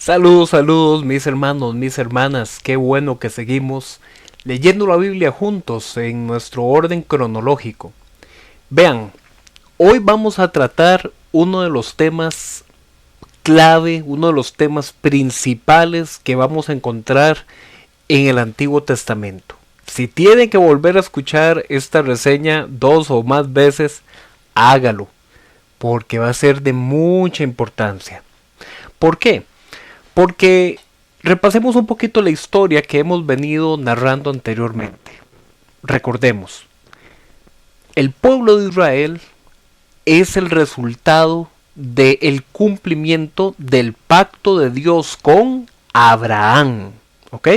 Saludos, saludos mis hermanos, mis hermanas, qué bueno que seguimos leyendo la Biblia juntos en nuestro orden cronológico. Vean, hoy vamos a tratar uno de los temas clave, uno de los temas principales que vamos a encontrar en el Antiguo Testamento. Si tiene que volver a escuchar esta reseña 2 o más veces, hágalo, porque va a ser de mucha importancia. ¿Por qué? Porque repasemos un poquito la historia que hemos venido narrando anteriormente. Recordemos, el pueblo de Israel es el resultado del cumplimiento del pacto de Dios con Abraham. ¿Ok?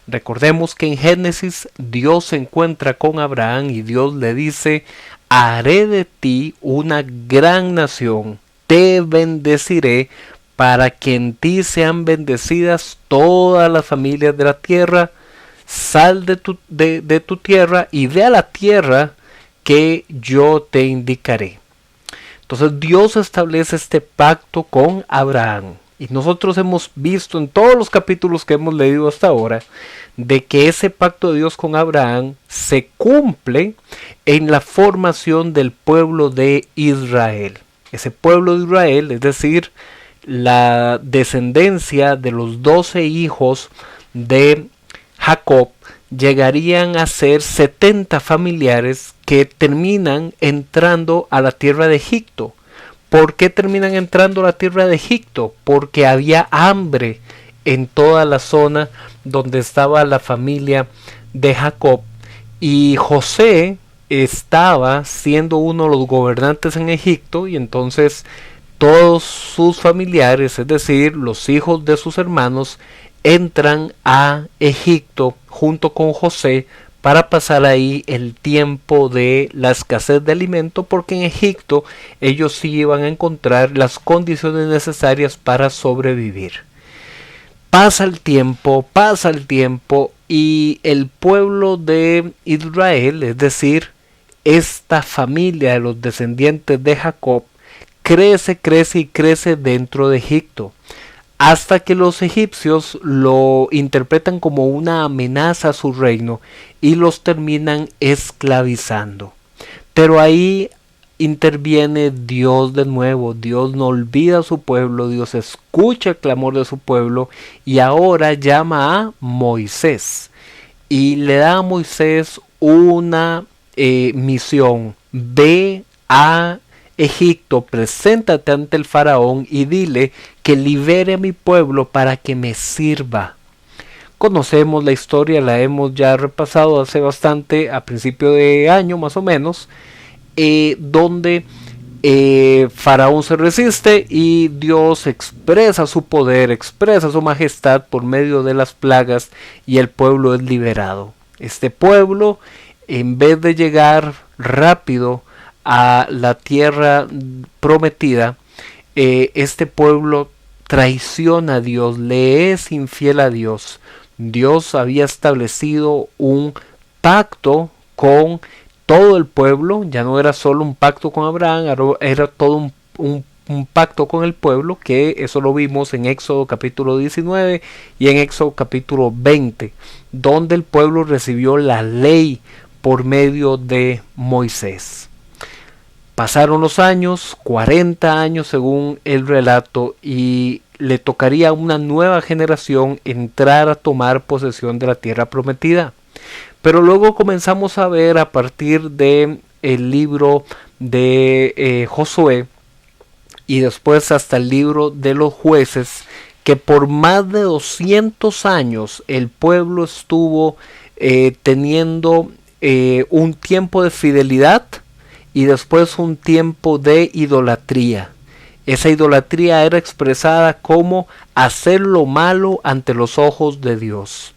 Recordemos que en Génesis Dios se encuentra con Abraham y Dios le dice: haré de ti una gran nación, te bendeciré para que en ti sean bendecidas todas las familias de la tierra. Sal de tu tierra y ve a la tierra que yo te indicaré. Entonces Dios establece este pacto con Abraham. Y nosotros hemos visto en todos los capítulos que hemos leído hasta ahora de que ese pacto de Dios con Abraham se cumple en la formación del pueblo de Israel. Ese pueblo de Israel, es decir, la descendencia de los 12 hijos de Jacob, llegarían a ser 70 familiares que terminan entrando a la tierra de Egipto. ¿Por qué terminan entrando a la tierra de Egipto? Porque había hambre en toda la zona donde estaba la familia de Jacob, y José estaba siendo uno de los gobernantes en Egipto, y entonces todos sus familiares, es decir, los hijos de sus hermanos, entran a Egipto junto con José para pasar ahí el tiempo de la escasez de alimento, porque en Egipto ellos sí iban a encontrar las condiciones necesarias para sobrevivir. Pasa el tiempo y el pueblo de Israel, es decir, esta familia de los descendientes de Jacob, crece y crece dentro de Egipto, hasta que los egipcios lo interpretan como una amenaza a su reino y los terminan esclavizando. Pero ahí interviene Dios de nuevo. Dios no olvida a su pueblo, Dios escucha el clamor de su pueblo y ahora llama a Moisés y le da a Moisés una misión: ve a Egipto, preséntate ante el faraón y dile que libere a mi pueblo para que me sirva. Conocemos la historia, la hemos ya repasado hace bastante, a principio de año más o menos, donde faraón se resiste y Dios expresa su poder, expresa su majestad por medio de las plagas y el pueblo es liberado. Este pueblo, en vez de llegar rápido a la tierra prometida, este pueblo traiciona a Dios, le es infiel a Dios. Dios había establecido un pacto con todo el pueblo, ya no era solo un pacto con Abraham, era todo un pacto con el pueblo, que eso lo vimos en Éxodo capítulo 19 y en Éxodo capítulo 20, donde el pueblo recibió la ley por medio de Moisés. Pasaron los años, 40 años según el relato, y le tocaría a una nueva generación entrar a tomar posesión de la tierra prometida. Pero luego comenzamos a ver, a partir de el libro de Josué y después hasta el libro de los jueces, que por más de 200 años el pueblo estuvo teniendo un tiempo de fidelidad y después un tiempo de idolatría. Esa idolatría era expresada como hacer lo malo ante los ojos de Dios.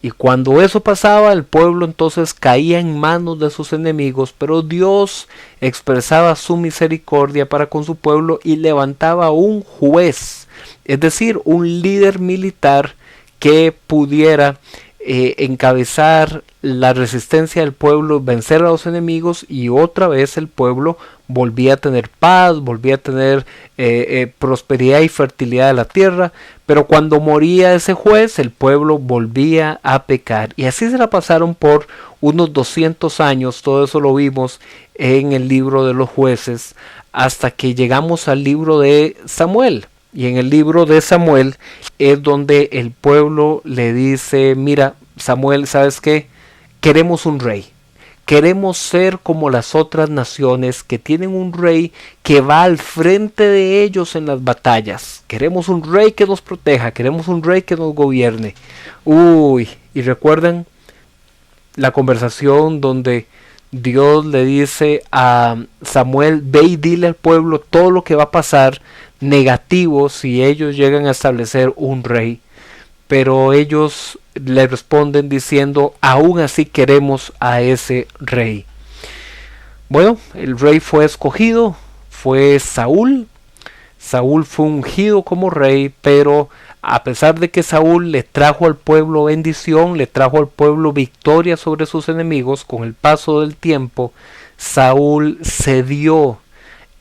Y cuando eso pasaba, el pueblo entonces caía en manos de sus enemigos, pero Dios expresaba su misericordia para con su pueblo y levantaba un juez, es decir, un líder militar que pudiera encabezar la resistencia del pueblo, vencer a los enemigos y otra vez el pueblo volvía a tener paz, volvía a tener prosperidad y fertilidad de la tierra, pero cuando moría ese juez, el pueblo volvía a pecar. Y así se la pasaron por unos 200 años, todo eso lo vimos en el libro de los jueces, hasta que llegamos al libro de Samuel. Y en el libro de Samuel es donde el pueblo le dice, mira Samuel, ¿sabes qué? Queremos un rey. Queremos ser como las otras naciones que tienen un rey que va al frente de ellos en las batallas. Queremos un rey que nos proteja, queremos un rey que nos gobierne. Uy, y recuerdan la conversación donde Dios le dice a Samuel, ve y dile al pueblo todo lo que va a pasar negativo si ellos llegan a establecer un rey. Pero ellos le responden diciendo, aún así queremos a ese rey. Bueno, el rey fue escogido, fue Saúl. Saúl fue ungido como rey, pero a pesar de que Saúl le trajo al pueblo bendición, le trajo al pueblo victoria sobre sus enemigos, con el paso del tiempo, Saúl cedió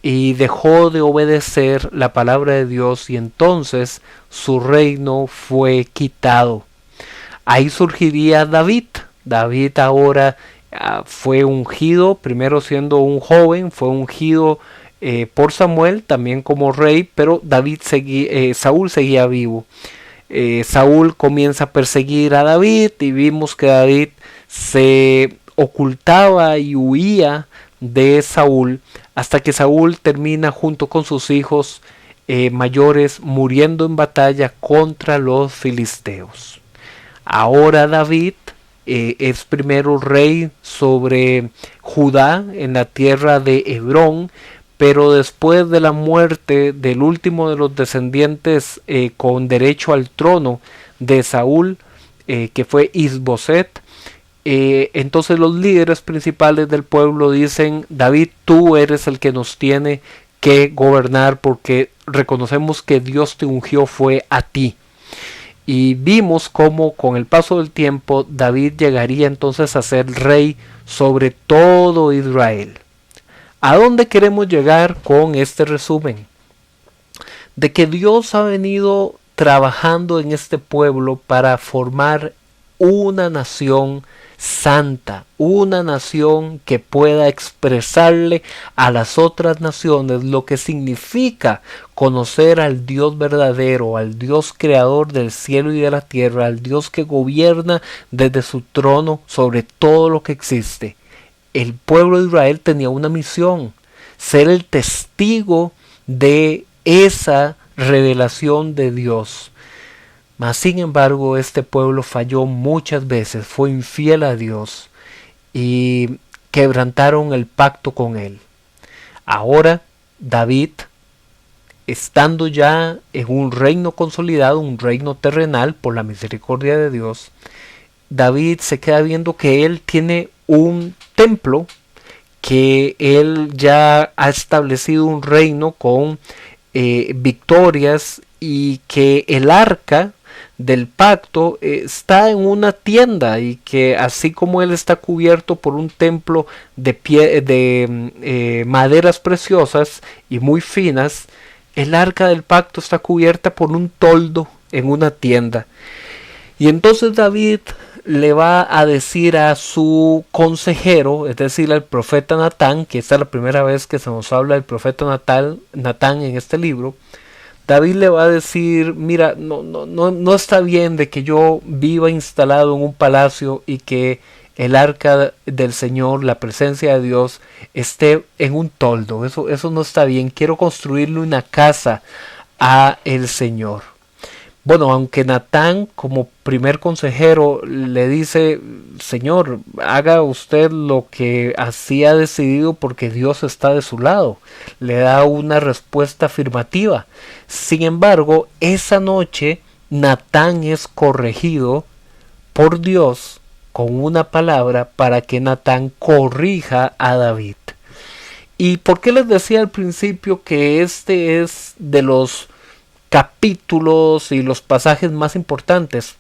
y dejó de obedecer la palabra de Dios y entonces su reino fue quitado. Ahí surgiría David. David ahora fue ungido, primero siendo un joven, fue ungido por Samuel también como rey, pero Saúl seguía vivo. Saúl comienza a perseguir a David y vimos que David se ocultaba y huía de Saúl hasta que Saúl termina junto con sus hijos mayores muriendo en batalla contra los filisteos. Ahora David es primero rey sobre Judá en la tierra de Hebrón, pero después de la muerte del último de los descendientes con derecho al trono de Saúl, que fue Isboset, entonces los líderes principales del pueblo dicen, David, tú eres el que nos tiene que gobernar porque reconocemos que Dios te ungió fue a ti. Y vimos cómo con el paso del tiempo David llegaría entonces a ser rey sobre todo Israel. ¿A dónde queremos llegar con este resumen? De que Dios ha venido trabajando en este pueblo para formar una nación santa, una nación que pueda expresarle a las otras naciones lo que significa conocer al Dios verdadero, al Dios creador del cielo y de la tierra, al Dios que gobierna desde su trono sobre todo lo que existe. El pueblo de Israel tenía una misión, ser el testigo de esa revelación de Dios. Mas sin embargo este pueblo falló muchas veces, fue infiel a Dios y quebrantaron el pacto con él. Ahora David, estando ya en un reino consolidado, un reino terrenal por la misericordia de Dios, David se queda viendo que él tiene un templo, que él ya ha establecido un reino con victorias y que el arca del pacto está en una tienda y que así como él está cubierto por un templo de maderas preciosas y muy finas, el arca del pacto está cubierta por un toldo en una tienda. Y entonces David le va a decir a su consejero, es decir, al profeta Natán, que esta es la primera vez que se nos habla del profeta Natán en este libro. David le va a decir, mira, no está bien de que yo viva instalado en un palacio y que el arca del Señor, la presencia de Dios, esté en un toldo. Eso no está bien. Quiero construirle una casa a el Señor. Bueno, aunque Natán como primer consejero le dice, Señor, haga usted lo que así ha decidido porque Dios está de su lado. Le da una respuesta afirmativa. Sin embargo, esa noche Natán es corregido por Dios con una palabra para que Natán corrija a David. ¿Y por qué les decía al principio que este es de los capítulos y los pasajes más importantes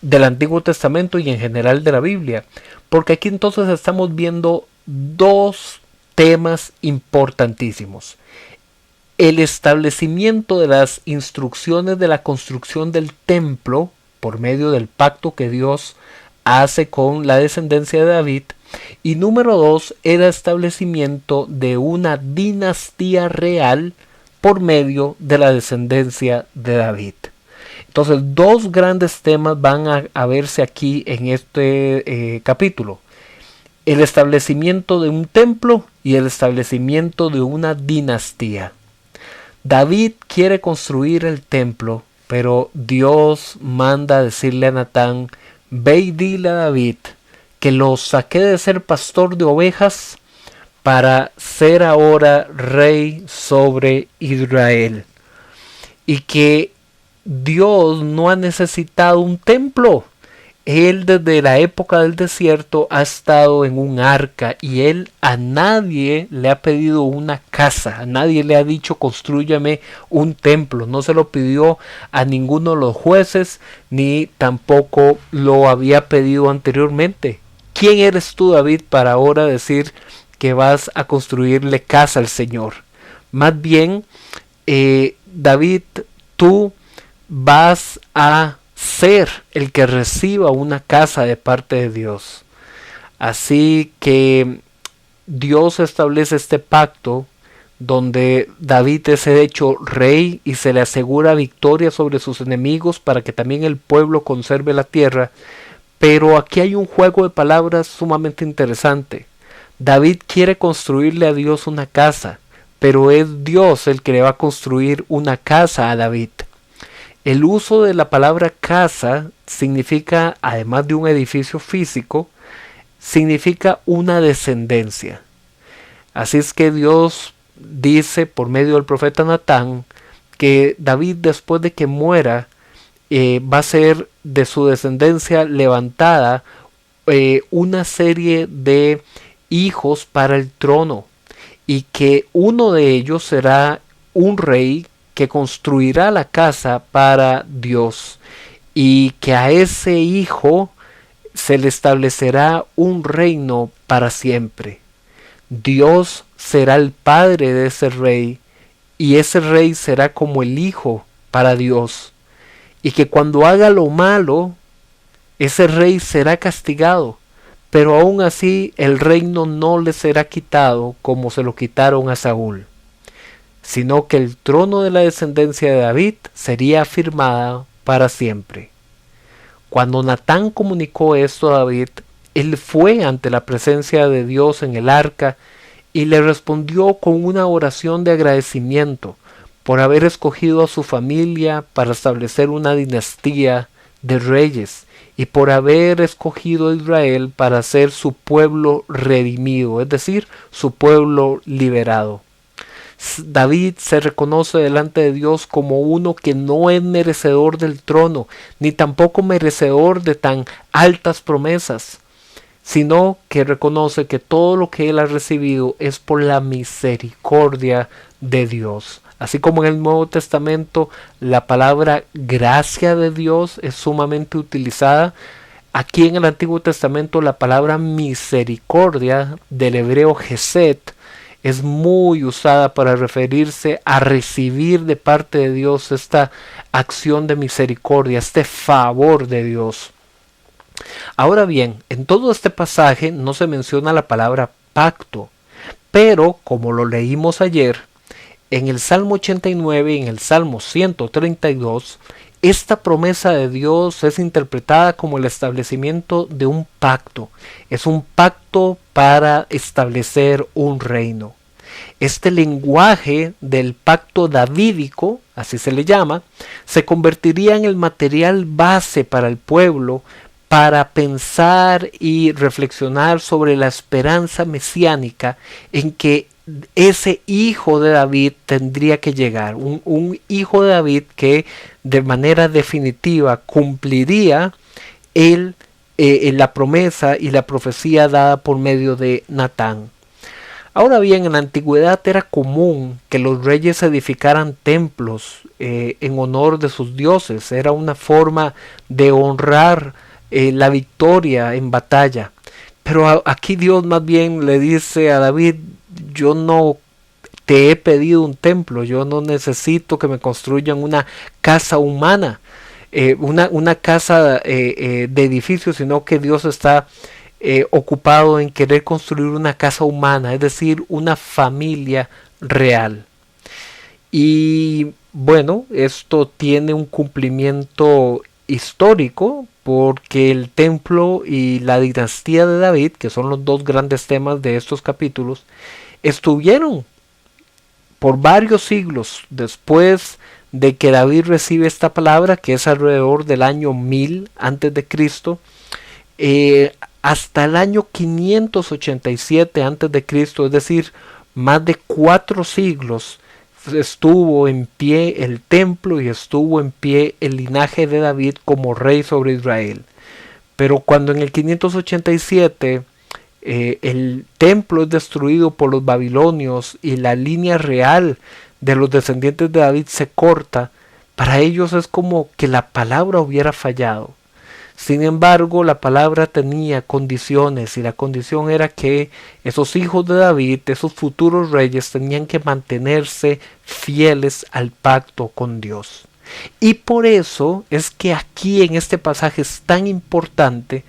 del Antiguo Testamento y en general de la Biblia? Porque aquí entonces estamos viendo dos temas importantísimos. El establecimiento de las instrucciones de la construcción del templo por medio del pacto que Dios hace con la descendencia de David. Y número 2, el establecimiento de una dinastía real por medio de la descendencia de David. Entonces, dos grandes temas van a verse aquí en este capítulo. El establecimiento de un templo y el establecimiento de una dinastía. David quiere construir el templo, pero Dios manda decirle a Natán: ve y dile a David que lo saqué de ser pastor de ovejas para ser ahora rey sobre Israel. Y que Dios no ha necesitado un templo. Él desde la época del desierto ha estado en un arca y él a nadie le ha pedido una casa, a nadie le ha dicho constrúyame un templo, no se lo pidió a ninguno de los jueces ni tampoco lo había pedido anteriormente. ¿Quién eres tú, David, para ahora decir que vas a construirle casa al Señor? Más bien, David, tú vas a ser el que reciba una casa de parte de Dios. Así que Dios establece este pacto donde David es hecho rey y se le asegura victoria sobre sus enemigos para que también el pueblo conserve la tierra. Pero aquí hay un juego de palabras sumamente interesante. David quiere construirle a Dios una casa, pero es Dios el que le va a construir una casa a David. El uso de la palabra casa significa, además de un edificio físico, significa una descendencia. Así es que Dios dice por medio del profeta Natán que David, después de que muera, va a ser de su descendencia levantada una serie de hijos para el trono, y que uno de ellos será un rey que construirá la casa para Dios, y que a ese hijo se le establecerá un reino para siempre. Dios será el padre de ese rey, y ese rey será como el hijo para Dios, y que cuando haga lo malo, ese rey será castigado, pero aún así el reino no le será quitado como se lo quitaron a Saúl, sino que el trono de la descendencia de David sería afirmada para siempre. Cuando Natán comunicó esto a David, él fue ante la presencia de Dios en el arca y le respondió con una oración de agradecimiento por haber escogido a su familia para establecer una dinastía de reyes y por haber escogido a Israel para ser su pueblo redimido, es decir, su pueblo liberado. David se reconoce delante de Dios como uno que no es merecedor del trono, ni tampoco merecedor de tan altas promesas, sino que reconoce que todo lo que él ha recibido es por la misericordia de Dios. Así como en el Nuevo Testamento la palabra gracia de Dios es sumamente utilizada, aquí en el Antiguo Testamento la palabra misericordia, del hebreo Hesed, es muy usada para referirse a recibir de parte de Dios esta acción de misericordia, este favor de Dios. Ahora bien, en todo este pasaje no se menciona la palabra pacto, pero como lo leímos ayer, en el Salmo 89 y en el Salmo 132, esta promesa de Dios es interpretada como el establecimiento de un pacto. Es un pacto para establecer un reino. Este lenguaje del pacto davídico, así se le llama, se convertiría en el material base para el pueblo para pensar y reflexionar sobre la esperanza mesiánica en que ese hijo de David tendría que llegar, un hijo de David que de manera definitiva cumpliría la promesa y la profecía dada por medio de Natán. Ahora bien, en la antigüedad era común que los reyes edificaran templos en honor de sus dioses. Era una forma de honrar la victoria en batalla. Pero aquí Dios más bien le dice a David: yo no te he pedido un templo, yo no necesito que me construyan una casa humana, una casa de edificio, sino que Dios está ocupado en querer construir una casa humana, es decir, una familia real. Y bueno, esto tiene un cumplimiento histórico porque el templo y la dinastía de David, que son los dos grandes temas de estos capítulos, estuvieron por varios siglos después de que David recibe esta palabra, que es alrededor del año 1000 antes de Cristo, hasta el año 587 antes de Cristo, es decir, más de 4 siglos estuvo en pie el templo y estuvo en pie el linaje de David como rey sobre Israel. Pero cuando en el 587 el templo es destruido por los babilonios y la línea real de los descendientes de David se corta, para ellos es como que la palabra hubiera fallado. Sin embargo, la palabra tenía condiciones y la condición era que esos hijos de David, esos futuros reyes, tenían que mantenerse fieles al pacto con Dios. Y por eso es que aquí en este pasaje es tan importante,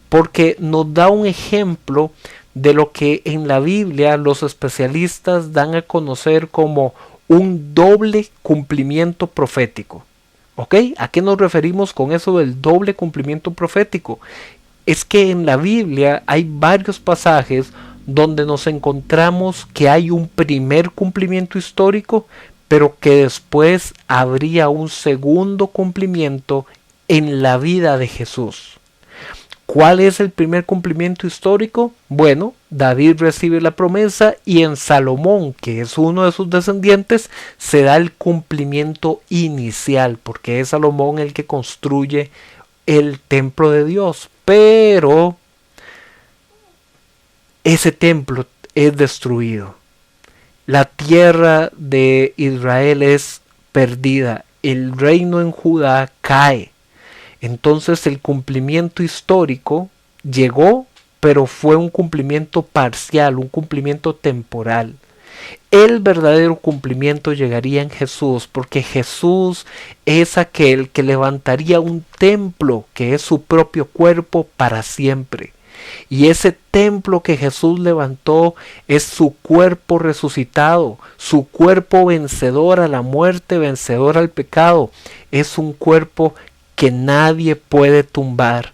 porque nos da un ejemplo de lo que en la Biblia los especialistas dan a conocer como un doble cumplimiento profético. ¿Ok? ¿A qué nos referimos con eso del doble cumplimiento profético? Es que en la Biblia hay varios pasajes donde nos encontramos que hay un primer cumplimiento histórico, pero que después habría un segundo cumplimiento en la vida de Jesús. ¿Cuál es el primer cumplimiento histórico? Bueno, David recibe la promesa y en Salomón, que es uno de sus descendientes, se da el cumplimiento inicial, porque es Salomón el que construye el templo de Dios. Pero ese templo es destruido. La tierra de Israel es perdida. El reino en Judá cae. Entonces el cumplimiento histórico llegó, pero fue un cumplimiento parcial, un cumplimiento temporal. El verdadero cumplimiento llegaría en Jesús, porque Jesús es aquel que levantaría un templo que es su propio cuerpo para siempre. Y ese templo que Jesús levantó es su cuerpo resucitado, su cuerpo vencedor a la muerte, vencedor al pecado. Es un cuerpo que nadie puede tumbar.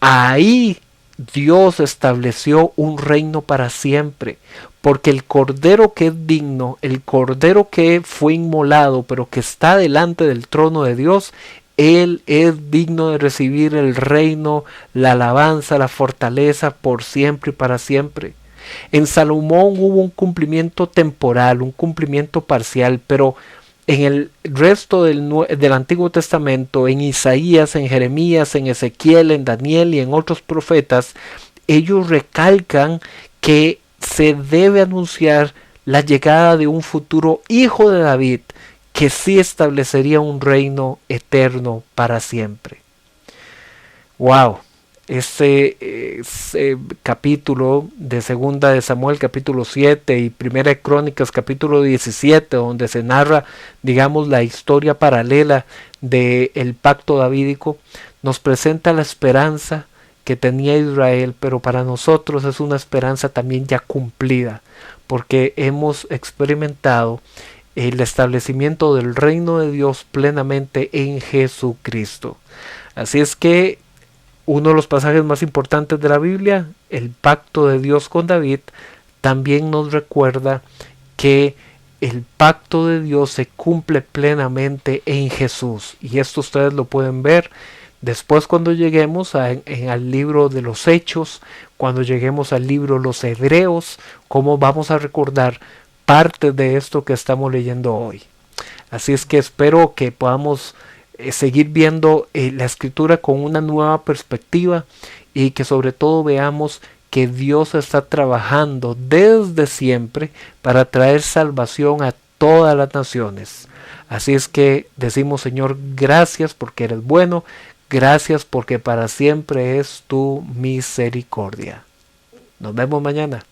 Ahí Dios estableció un reino para siempre, porque el cordero que es digno, el cordero que fue inmolado, pero que está delante del trono de Dios, Él es digno de recibir el reino, la alabanza, la fortaleza por siempre y para siempre. En Salomón hubo un cumplimiento temporal, un cumplimiento parcial, pero en el resto del Antiguo Testamento, en Isaías, en Jeremías, en Ezequiel, en Daniel y en otros profetas, ellos recalcan que se debe anunciar la llegada de un futuro hijo de David, que sí establecería un reino eterno para siempre. ¡Wow! Ese capítulo de Segunda de Samuel capítulo 7 y Primera de Crónicas capítulo 17, donde se narra, digamos, la historia paralela del pacto davídico, nos presenta la esperanza que tenía Israel, pero para nosotros es una esperanza también ya cumplida, porque hemos experimentado el establecimiento del reino de Dios plenamente en Jesucristo. Así es que uno de los pasajes más importantes de la Biblia, el pacto de Dios con David, también nos recuerda que el pacto de Dios se cumple plenamente en Jesús. Y esto ustedes lo pueden ver después cuando lleguemos al libro de los Hechos, cuando lleguemos al libro de los Hebreos, cómo vamos a recordar parte de esto que estamos leyendo hoy. Así es que espero que podamos seguir viendo la escritura con una nueva perspectiva y que sobre todo veamos que Dios está trabajando desde siempre para traer salvación a todas las naciones. Así es que decimos, Señor, gracias porque eres bueno, gracias porque para siempre es tu misericordia. Nos vemos mañana.